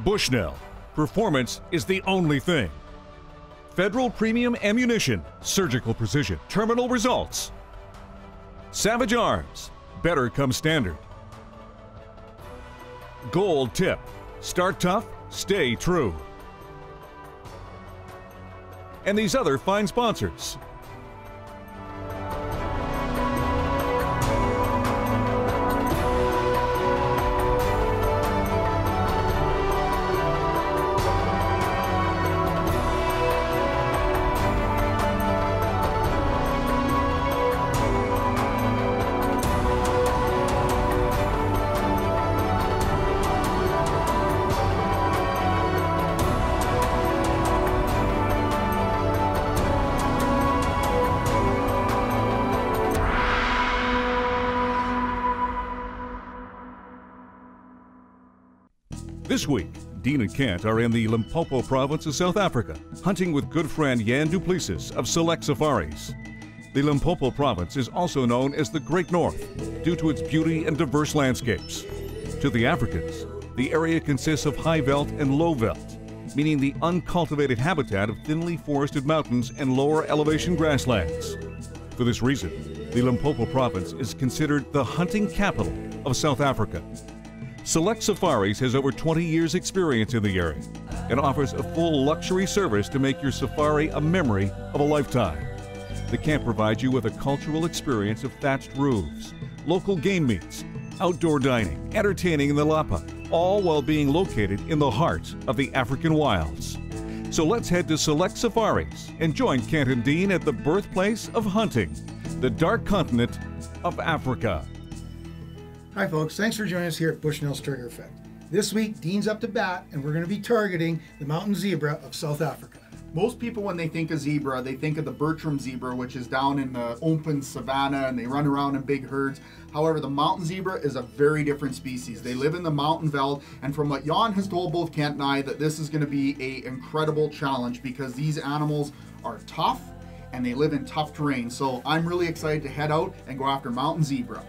Bushnell. Performance is the only thing. Federal Premium Ammunition. Surgical precision. Terminal results. Savage Arms. Better come standard. Gold Tip. Start tough, stay true. And these other fine sponsors. This week, Dean and Kent are in the Limpopo province of South Africa, hunting with good friend Jan Duplessis of Select Safaris. The Limpopo province is also known as the Great North due to its beauty and diverse landscapes. To the Africans, the area consists of high veld and low veld, meaning the uncultivated habitat of thinly forested mountains and lower elevation grasslands. For this reason, the Limpopo province is considered the hunting capital of South Africa. Select Safaris has over 20 years' experience in the area and offers a full luxury service to make your safari a memory of a lifetime. The camp provides you with a cultural experience of thatched roofs, local game meets, outdoor dining, entertaining in the Lapa, all while being located in the heart of the African wilds. So let's head to Select Safaris and join Kent and Dean at the birthplace of hunting, the dark continent of Africa. Hi folks, thanks for joining us here at Bushnell's Trigger Effect. This week, Dean's up to bat and we're going to be targeting the mountain zebra of South Africa. Most people, when they think of zebra, they think of the Bertram zebra, which is down in the open savanna and they run around in big herds. However, the mountain zebra is a very different species. They live in the mountain veld, and from what Jan has told both Kent and I, that this is going to be an incredible challenge because these animals are tough and they live in tough terrain. So I'm really excited to head out and go after mountain zebra.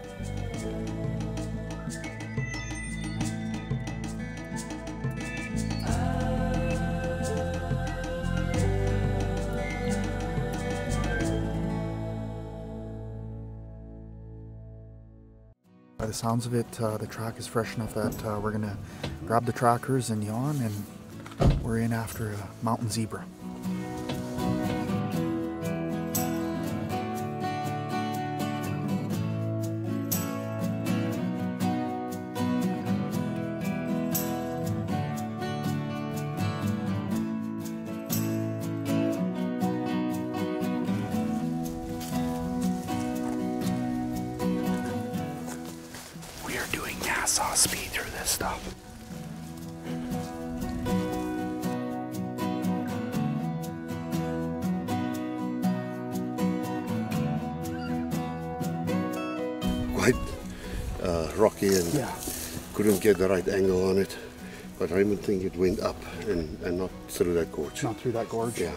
By the sounds of it, the track is fresh enough that we're gonna grab the trackers and yawn, and we're in after a mountain zebra. Saw speed through this stuff. Quite rocky and couldn't get the right angle on it, but I would think it went up and not through that gorge. Not through that gorge? Yeah.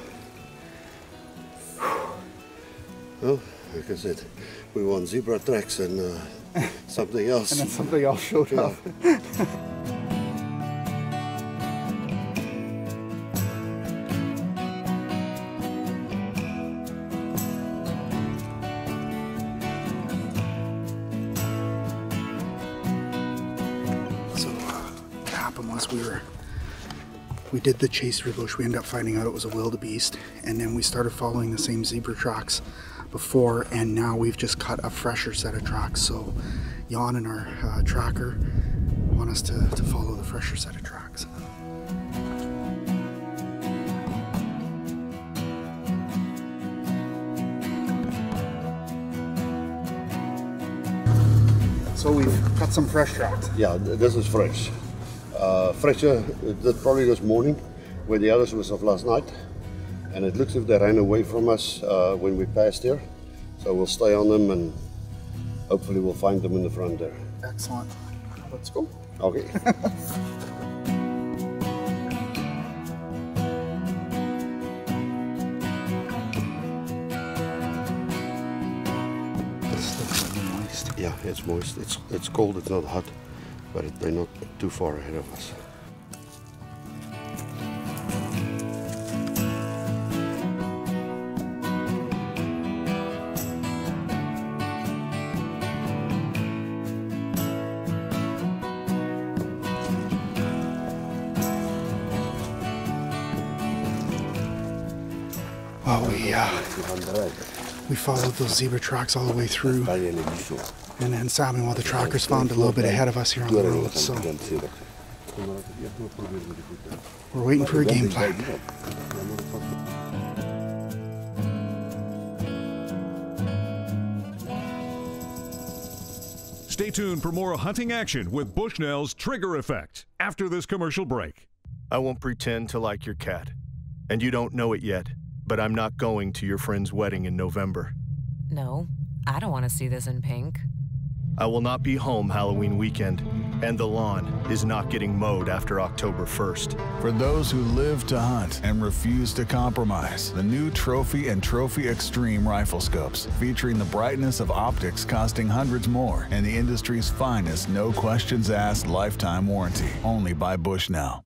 Well, like I said, we want zebra tracks and something else. And then something else showed up. So what happened was we did the chase through bush. We ended up finding out it was a wildebeest, and then we started following the same zebra tracks before, and now we've just cut a fresher set of tracks. So Jan and our tracker want us to follow the fresher set of tracks. So we've cut some fresh tracks. Yeah, this is fresh. Fresher, that probably this morning, where the others was of last night. And it looks as if they ran away from us when we passed here. So we'll stay on them and hopefully we'll find them in the front there. Excellent. Let's go. Okay. Moist. Yeah, it's moist. It's cold, it's not hot, but they're not too far ahead of us. Well, we followed those zebra tracks all the way through, and then Sam, while the trackers found a little bit ahead of us here on the road, so we're waiting for a game plan. Stay tuned for more hunting action with Bushnell's Trigger Effect after this commercial break. I won't pretend to like your cat, and you don't know it yet, but I'm not going to your friend's wedding in November. No, I don't want to see this in pink. I will not be home Halloween weekend, and the lawn is not getting mowed after October 1st. For those who live to hunt and refuse to compromise, the new Trophy and Trophy Extreme rifle scopes, featuring the brightness of optics costing hundreds more, and the industry's finest no questions asked lifetime warranty, only by Bushnell.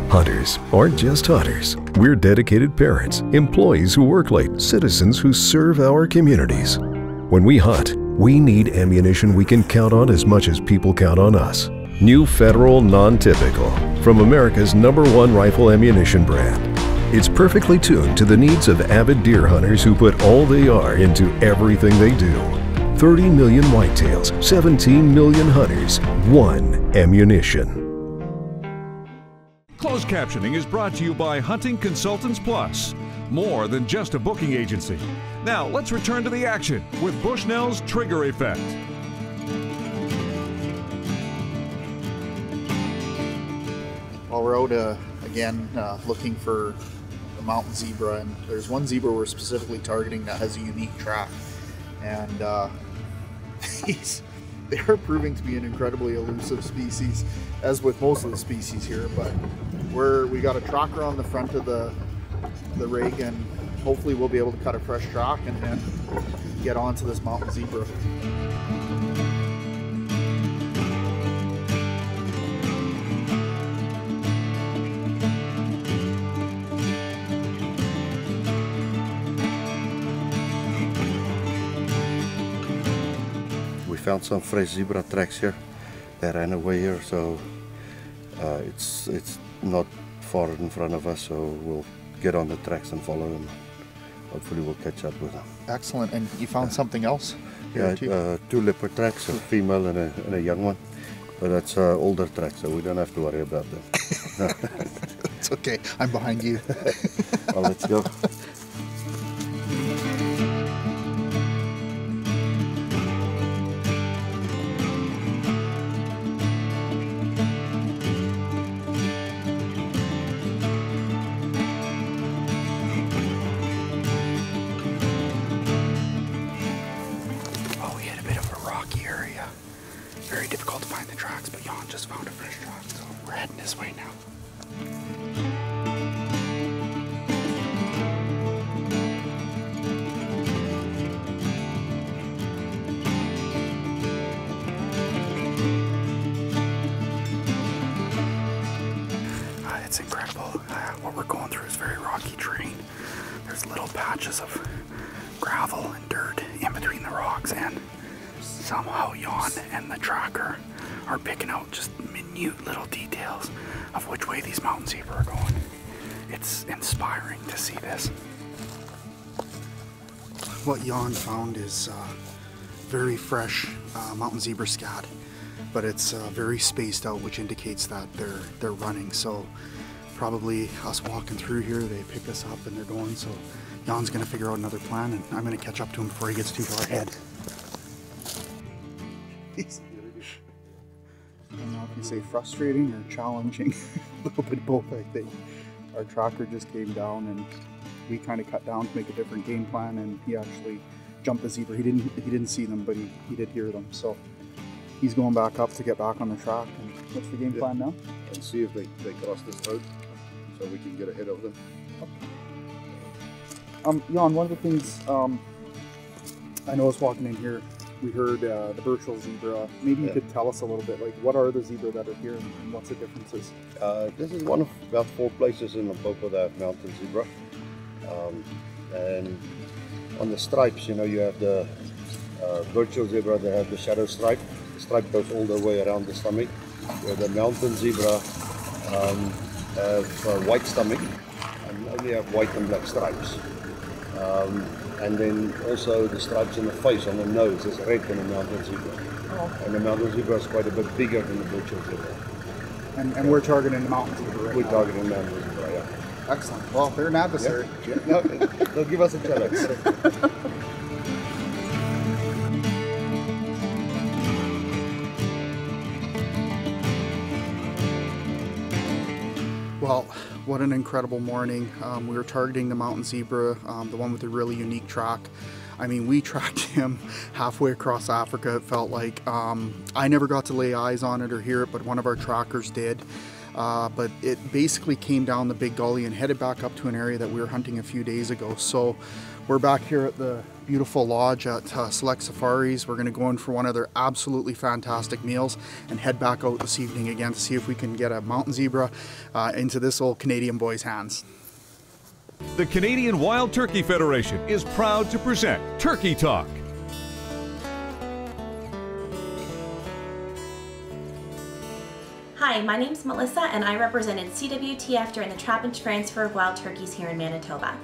Hunters aren't just hunters. We're dedicated parents, employees who work late, citizens who serve our communities. When we hunt, we need ammunition we can count on as much as people count on us. New Federal Non-Typical from America's #1 rifle ammunition brand. It's perfectly tuned to the needs of avid deer hunters who put all they are into everything they do. 30 million whitetails, 17 million hunters, one ammunition. Closed captioning is brought to you by Hunting Consultants Plus. More than just a booking agency. Now, let's return to the action with Bushnell's Trigger Effect. Well, we're out again looking for the mountain zebra, and there's one zebra we're specifically targeting that has a unique track, and they are proving to be an incredibly elusive species, as with most of the species here. But we got a tracker on the front of the rig, and hopefully we'll be able to cut a fresh track and then get onto this mountain zebra. We found some fresh zebra tracks here. They ran away here, so it's not far in front of us, so we'll get on the tracks and follow them. Hopefully we'll catch up with them. Excellent. And you found something else? Yeah, two leopard tracks, a female and a young one. But that's older tracks, so we don't have to worry about them. It's okay. I'm behind you. Well, let's go. Very difficult to find the tracks, but Jan just found a fresh track, so we're heading this way now. It's incredible. What we're going through is very rocky terrain. There's little patches of gravel and dirt in between the rocks, and somehow Jan and the tracker are picking out just minute little details of which way these mountain zebra are going. It's inspiring to see this. What Jan found is very fresh mountain zebra scat, but it's very spaced out, which indicates that they're running. So probably us walking through here, they pick us up and they're going. So Jan's gonna figure out another plan, and I'm gonna catch up to him before he gets too far ahead. I don't know if you say frustrating or challenging. A little bit of both, I think. Our tracker just came down, and we kind of cut down to make a different game plan, and he actually jumped the zebra. He didn't see them, but he did hear them. So he's going back up to get back on the track. And what's the game plan now? And see if they cross this road, so we can get ahead of them. Jan, one of the things I know us walking in here, we heard the virtual zebra. Maybe you could tell us a little bit, like, what are the zebra that are here and what's the differences? This is one of about 4 places in Limpopo that have mountain zebra. And on the stripes, you know, you have the virtual zebra, they have the shadow stripe. The stripe goes all the way around the stomach, where the mountain zebra have white stomach and only have white and black stripes. And then also the stripes on the face, on the nose, is red in the mountain zebra. Oh. And the mountain zebra is quite a bit bigger than the butcher zebra. And we're targeting the mountain zebra right We're now. targeting mountain zebra, yeah. Excellent. Well, they're an adversary. Yeah. No, they'll give us a challenge. Well, what an incredible morning. We were targeting the mountain zebra, the one with the really unique track. I mean, we tracked him halfway across Africa, it felt like. I never got to lay eyes on it or hear it, but one of our trackers did. But it basically came down the big gully and headed back up to an area that we were hunting a few days ago. So we're back here at the beautiful lodge at Select Safaris. We're going to go in for one of their absolutely fantastic meals and head back out this evening again to see if we can get a mountain zebra into this old Canadian boy's hands. The Canadian Wild Turkey Federation is proud to present Turkey Talk. Hi, my name's Melissa and I represented CWTF during the trap and transfer of wild turkeys here in Manitoba.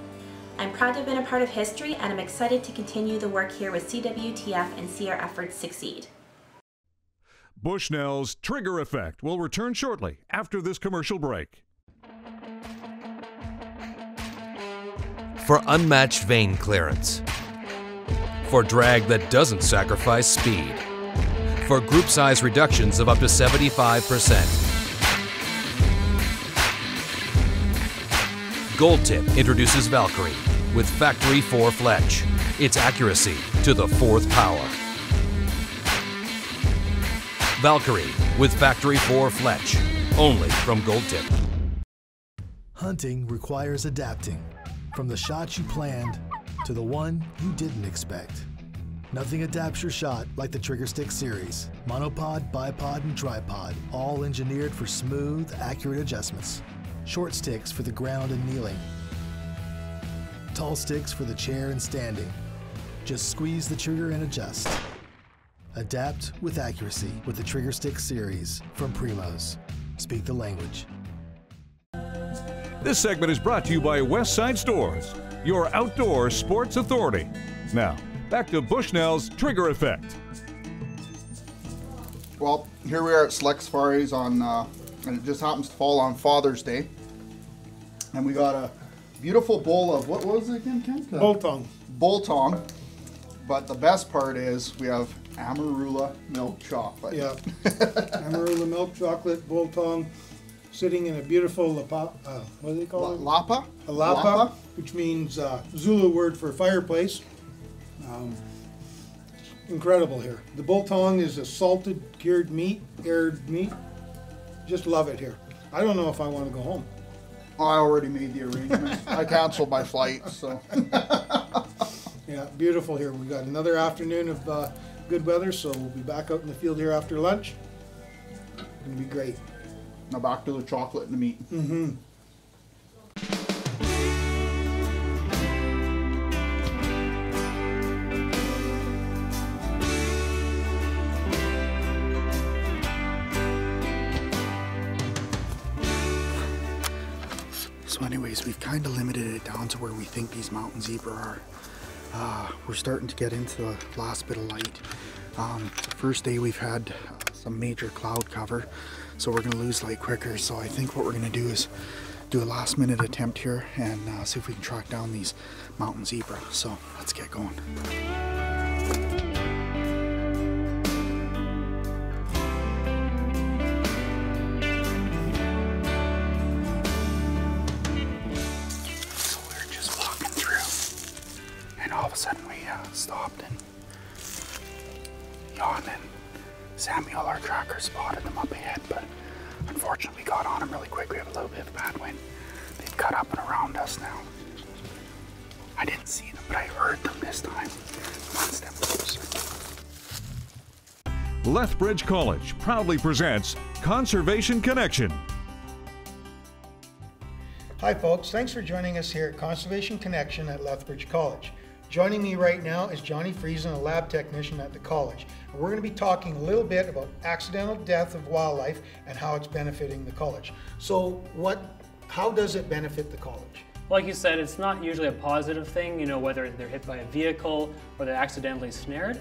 I'm proud to have been a part of history and I'm excited to continue the work here with CWTF and see our efforts succeed. Bushnell's Trigger Effect will return shortly after this commercial break. For unmatched vein clearance, for drag that doesn't sacrifice speed, for group size reductions of up to 75%. Gold Tip introduces Valkyrie with Factory 4 Fletch. Its accuracy to the 4th power. Valkyrie with Factory 4 Fletch, only from Gold Tip. Hunting requires adapting, from the shot you planned to the one you didn't expect. Nothing adapts your shot like the Trigger Stick series. Monopod, bipod, and tripod, all engineered for smooth, accurate adjustments. Short sticks for the ground and kneeling. Tall sticks for the chair and standing. Just squeeze the trigger and adjust. Adapt with accuracy with the Trigger Stick series from Primos. Speak the language. This segment is brought to you by Westside Stores, your outdoor sports authority. Now, back to Bushnell's Trigger Effect. Well, here we are at Select Safaris on, and it just happens to fall on Father's Day. And we got a beautiful bowl of, what was it again, Kent? Biltong. Biltong. But the best part is we have Amarula milk chocolate. Yeah. Amarula milk chocolate, biltong, sitting in a beautiful what do they call it? Lapa? A lapa, which means Zulu word for fireplace. Incredible here. The biltong is a salted, cured meat, aired meat. Just love it here. I don't know if I want to go home. I already made the arrangements. I canceled my flight, so. Yeah, beautiful here. We got another afternoon of good weather, so we'll be back out in the field here after lunch. It's gonna be great. Now back to the chocolate and the meat. Mm-hmm. So anyways, we've kind of limited it down to where we think these mountain zebra are. We're starting to get into the last bit of light. The first day we've had some major cloud cover, so we're going to lose light quicker. So I think what we're going to do is do a last minute attempt here and see if we can track down these mountain zebra. So let's get going. All of a sudden we stopped and Jan and Samuel, our tracker, spotted them up ahead, but unfortunately we got on them really quick. We have a little bit of bad wind. They've cut up and around us now. I didn't see them, but I heard them this time. One step closer. Lethbridge College proudly presents Conservation Connection. Hi folks, thanks for joining us here at Conservation Connection at Lethbridge College. Joining me right now is Johnny Friesen, a lab technician at the college. And we're going to be talking a little bit about accidental death of wildlife and how it's benefiting the college. So how does it benefit the college? Like you said, it's not usually a positive thing, you know, whether they're hit by a vehicle or they're accidentally snared.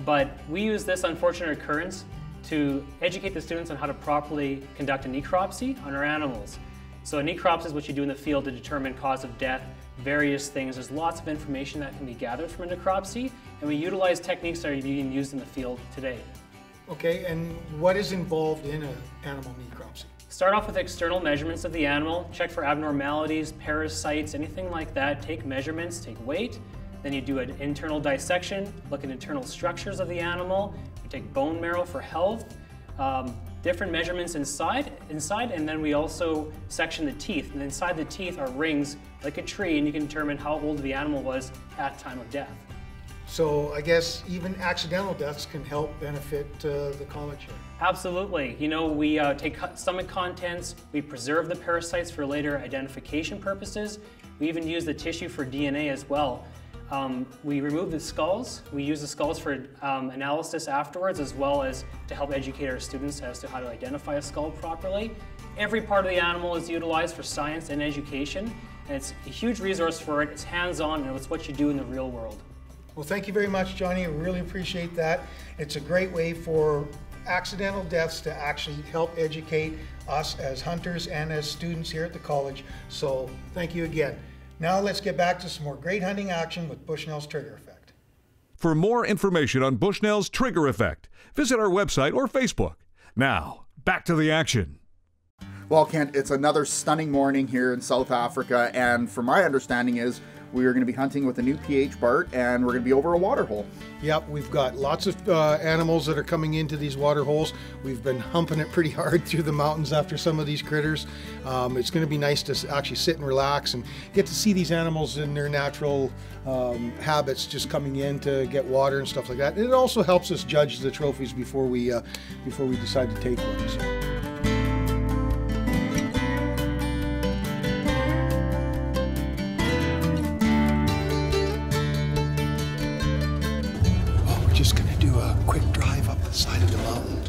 But we use this unfortunate occurrence to educate the students on how to properly conduct a necropsy on our animals. So a necropsy is what you do in the field to determine cause of death, various things. There's lots of information that can be gathered from a necropsy, and we utilize techniques that are being used in the field today. Okay, and what is involved in an animal necropsy? Start off with external measurements of the animal, check for abnormalities, parasites, anything like that. Take measurements, take weight. Then you do an internal dissection, look at internal structures of the animal. We take bone marrow for health, different measurements inside, and then we also section the teeth. And inside the teeth are rings like a tree, and you can determine how old the animal was at time of death. So I guess even accidental deaths can help benefit the college here. Absolutely. You know, we take stomach contents, we preserve the parasites for later identification purposes. We even use the tissue for DNA as well. We remove the skulls. We use the skulls for analysis afterwards, as well as to help educate our students as to how to identify a skull properly. Every part of the animal is utilized for science and education, and it's a huge resource for it. It's hands-on, and it's what you do in the real world. Well, thank you very much, Johnny. I really appreciate that. It's a great way for accidental deaths to actually help educate us as hunters and as students here at the college. So thank you again. Now let's get back to some more great hunting action with Bushnell's Trigger Effect. For more information on Bushnell's Trigger Effect, visit our website or Facebook. Now, back to the action. Well, Kent, it's another stunning morning here in South Africa, and from my understanding is we are going to be hunting with a new PH BART, and we're going to be over a water hole. Yep, we've got lots of animals that are coming into these water holes. We've been humping it pretty hard through the mountains after some of these critters. It's going to be nice to actually sit and relax and get to see these animals in their natural habits, just coming in to get water and stuff like that. And it also helps us judge the trophies before we decide to take one. So. Just going to do a quick drive up the side of the mountain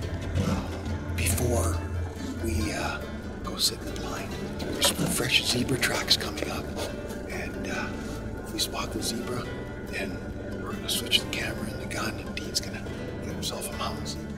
before we go sit in the blind. There's some fresh zebra tracks coming up, and if we spot the zebra, then we're going to switch the camera and the gun, and Dean's going to get himself a mountain zebra.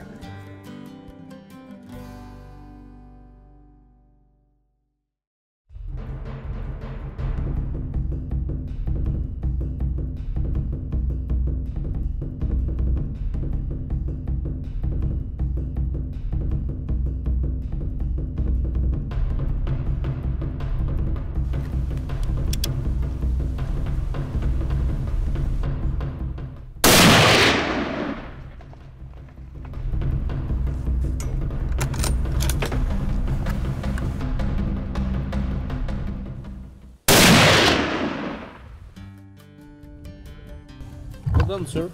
Well done, sir.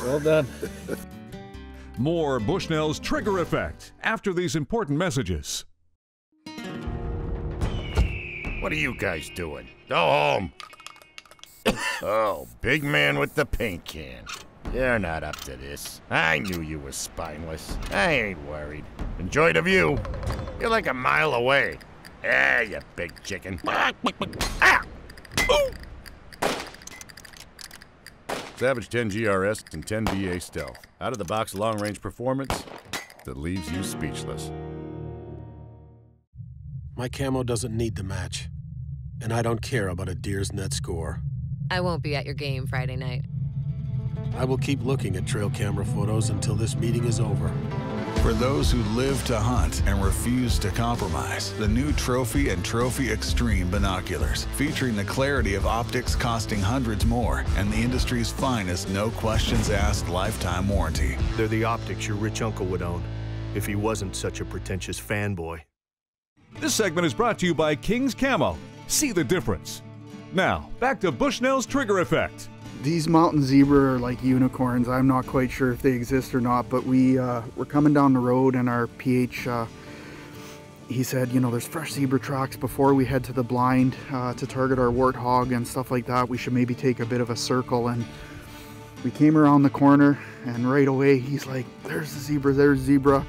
Well done. More Bushnell's Trigger Effect after these important messages. What are you guys doing? Go home. Oh, big man with the paint can. You're not up to this. I knew you were spineless. I ain't worried. Enjoy the view. You're like a mile away. Ah, you big chicken. Ah! Ooh! Savage 10 GRS and 10 VA Stealth. Out-of-the-box long-range performance that leaves you speechless. My camo doesn't need the match, and I don't care about a deer's net score. I won't be at your game Friday night. I will keep looking at trail camera photos until this meeting is over. For those who live to hunt and refuse to compromise, the new Trophy and Trophy Extreme binoculars, featuring the clarity of optics costing hundreds more and the industry's finest no questions asked lifetime warranty. They're the optics your rich uncle would own if he wasn't such a pretentious fanboy. This segment is brought to you by King's Camo. See the difference. Now, back to Bushnell's Trigger Effect. These mountain zebra are like unicorns. I'm not quite sure if they exist or not, but we're coming down the road, and our PH, he said, you know, there's fresh zebra tracks before we head to the blind to target our warthog and stuff like that. We should maybe take a bit of a circle, and we came around the corner, and right away he's like, there's the zebra, there's zebra.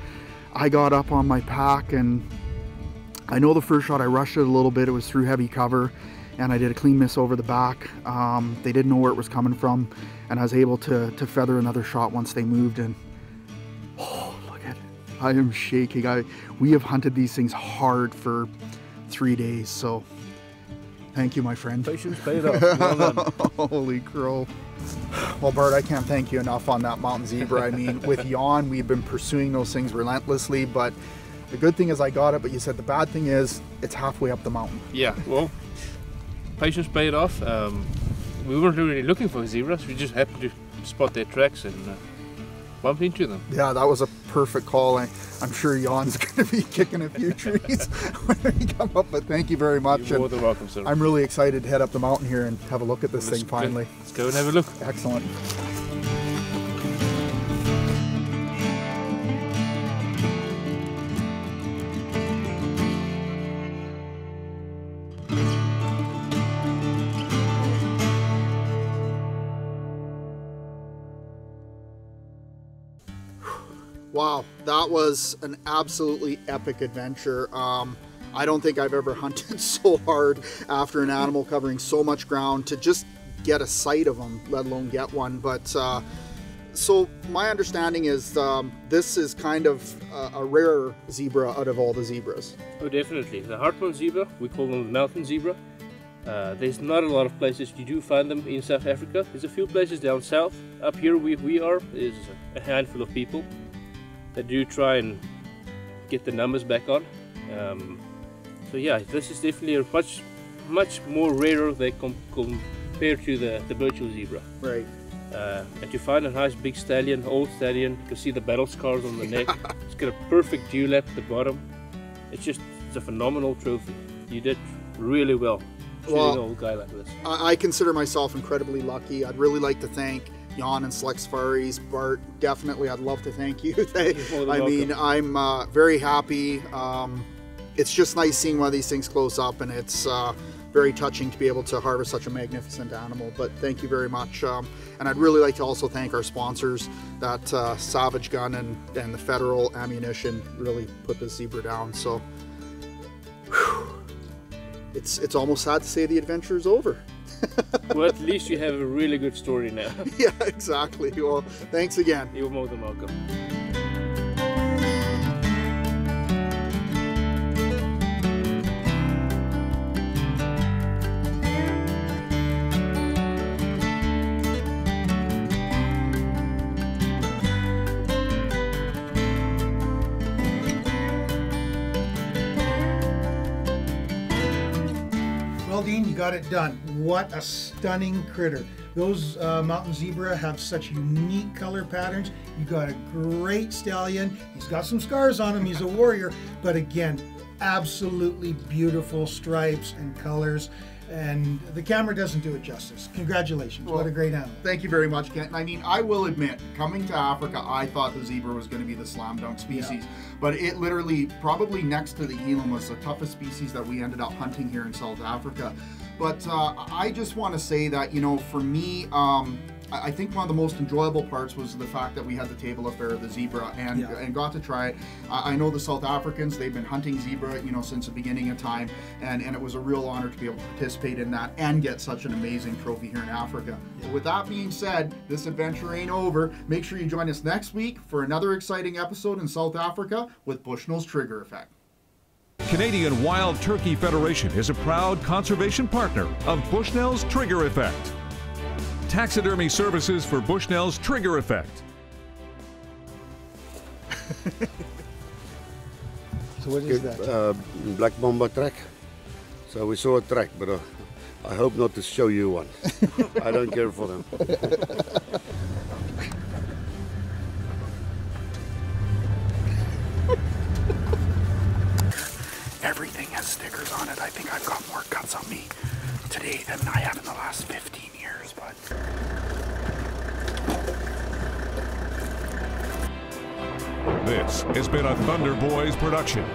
I got up on my pack, and I know the first shot I rushed it a little bit. It was through heavy cover, and I did a clean miss over the back. They didn't know where it was coming from, and I was able to feather another shot once they moved. And oh, look at it! I am shaking. We have hunted these things hard for 3 days, so thank you, my friend. Patience paid off. Well done. Holy crow. Well, Bart, I can't thank you enough on that mountain zebra. I mean, with Jan, we've been pursuing those things relentlessly, but the good thing is I got it, but you said the bad thing is it's halfway up the mountain. Yeah, well, patience paid off. We weren't really looking for zebras. We just happened to spot their tracks and bumped into them. Yeah, that was a perfect call. I'm sure Jan's going to be kicking a few trees when we come up, but thank you very much. You're more than welcome, sir. I'm really excited to head up the mountain here and have a look at this thing finally. Let's go and have a look. Excellent. Wow, that was an absolutely epic adventure. I don't think I've ever hunted so hard after an animal covering so much ground to just get a sight of them, let alone get one. But so my understanding is this is kind of a rare zebra out of all the zebras. Oh, definitely. The Hartmann zebra, we call them the mountain zebra. There's not a lot of places you do find them in South Africa. There's a few places down south. Up here we are, there's a handful of people that do try and get the numbers back on. So yeah, this is definitely a much more rarer than compared to the virtual zebra. Right. And to find a nice big stallion, old stallion, you can see the battle scars on the neck. It's got a perfect dewlap at the bottom. It's a phenomenal trophy. You did really well shooting an old guy like this. I consider myself incredibly lucky. I'd really like to thank Jan and Select Safaris, Bart, definitely I'd love to thank you. I mean, I'm very happy. It's just nice seeing one of these things close up, and it's very touching to be able to harvest such a magnificent animal. But thank you very much. And I'd really like to also thank our sponsors, that Savage Gun and the Federal Ammunition really put this zebra down. So whew, it's almost sad to say the adventure is over. Well, at least you have a really good story now. Yeah, exactly. Well, thanks again. You're more than welcome. Well, Dean, you got it done. What a stunning critter. Those mountain zebra have such unique color patterns. You got a great stallion. He's got some scars on him. He's a warrior. But again, absolutely beautiful stripes and colors. And the camera doesn't do it justice. Congratulations. Well, what a great animal. Thank you very much, Kent. I mean, I will admit, coming to Africa, I thought the zebra was going to be the slam dunk species. Yeah. But it literally, probably next to the eland, was the toughest species that we ended up hunting here in South Africa. But I just want to say that, you know, for me, I think one of the most enjoyable parts was the fact that we had the table affair of the zebra and got to try it. I know the South Africans, they've been hunting zebra, you know, since the beginning of time, and it was a real honor to be able to participate in that and get such an amazing trophy here in Africa. But with that being said, this adventure ain't over. Make sure you join us next week for another exciting episode in South Africa with Bushnell's Trigger Effect. Canadian Wild Turkey Federation is a proud conservation partner of Bushnell's Trigger Effect. Taxidermy services for Bushnell's Trigger Effect. So what is that? Black mamba track. So we saw a track, but I hope not to show you one. I don't care for them. Everything has stickers on it. I think I've got more cuts on me today than I have in the last 15 years, but... This has been a Thunder Boys production.